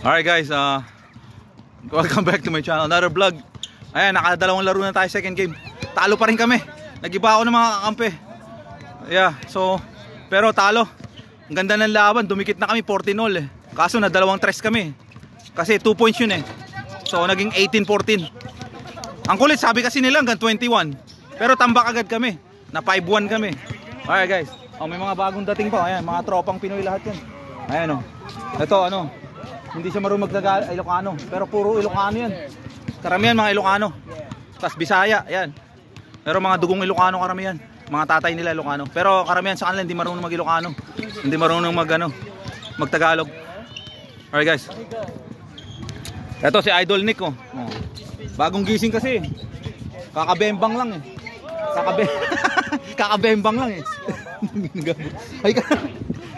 Alright guys, welcome back to my channel, another vlog. Ayan, nakadalawang laro na tayo second game. Talo pa rin kami. Nag-iba ako ng mga kakampi. Yeah, so pero talo. Ang ganda ng laban, dumikit na kami 14-0 eh. Kaso na dalawang tres kami. Kasi 2 points yun eh. So naging 18-14. Ang kulit, sabi kasi nila hanggang 21. Pero tambak agad kami. Na 5-1 kami. Alright guys, may mga bagong dating pa. Ayan, mga tropang Pinoy lahat yan. Ayan ito hindi siya marunong Ilocano, pero puro Ilocano yan. Karamihan mga Ilocano. Tapos Bisaya, ayan. Pero mga dugong Ilocano karamihan. Mga tatay nila Ilocano. Pero karamihan sa kanila hindi marunong mag-Ilocano. Hindi marunong mag-Tagalog. Alright guys. Ito si Idol Nick Bagong gising kasi. Kakabembang lang eh. Kakabembang lang eh.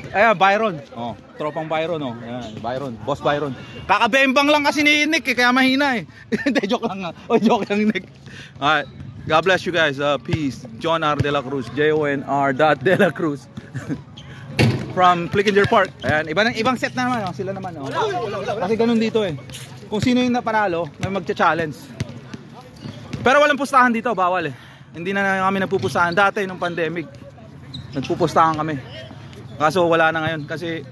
Ayan, Byron. Tropang Byron Ayan, Byron, Boss Byron. Kakabembang lang kasi ni Nick kaya mahina eh. Hindi, joke lang. Joke lang Nick. Alright. God bless you guys. Peace. John R. De La Cruz. JONR. De La Cruz. From Flickinger Park. Ayan, ibang set na naman. Sila naman. Kasi ganun dito eh. Kung sino yung napanalo, may magcha-challenge. Pero walang pustahan dito, bawal eh. Hindi na kami nagpupustahan dati nung pandemic. Nagpupustahan kami. Kaso wala na ngayon kasi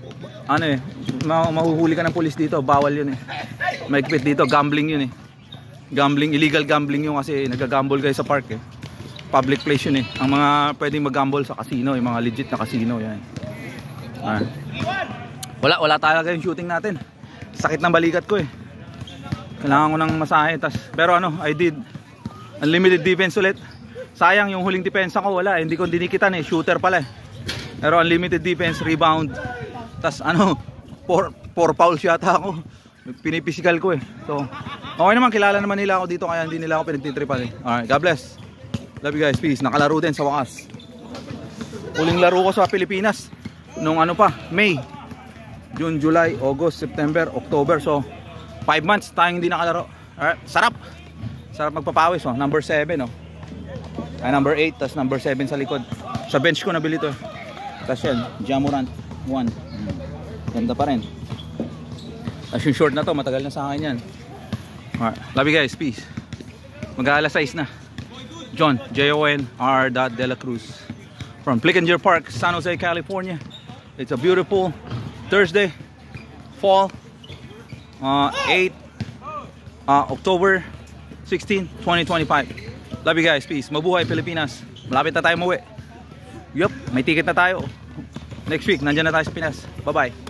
mahuhuli ka ng pulis dito, bawal yun eh. Maigpit dito, gambling yun eh. Gambling, illegal gambling yun kasi nagagamble kayo sa park eh. Public place yun eh. Ang mga pwedeng mag-gamble sa casino, yung mga legit na casino yan. Wala talaga yung shooting natin. Sakit ng balikat ko eh. Kailangan ko ng masahe pero I did unlimited defense ulit. Sayang yung huling depensa ko wala, hindi ko dinikitan eh, shooter pala eh. Pero unlimited defense, rebound. Tas 4 fouls yata ako. Pinipisikal ko eh. So, okay naman, kilala naman nila ako dito kaya hindi nila ako pinagtitripan eh. Alright, God bless. Love you guys, peace. Nakalaro din sa wakas. Huling laro ko sa Pilipinas nung May, June, July, August, September, October. So, 5 months tayong hindi nakalaro. Alright, sarap. Sarap magpapawis number 7 number 8, tas number 7 sa likod. Sa bench ko nabili to. Tas yan, Jamorant 1. Ganda pa rin. Tas yung short na to, matagal na sa akin yan. Alright, love you guys, peace. Mag-aalas 6 na. John, JONR. De La Cruz. From Flickinger Park, San Jose, California. It's a beautiful Thursday, fall, 8 October 16, 2025. Love you guys, peace. Mabuhay Pilipinas. Malapit na tayo umuwi. Yup, may ticket na tayo. Next week, nandiyan na tayo sa Pinas. Bye bye.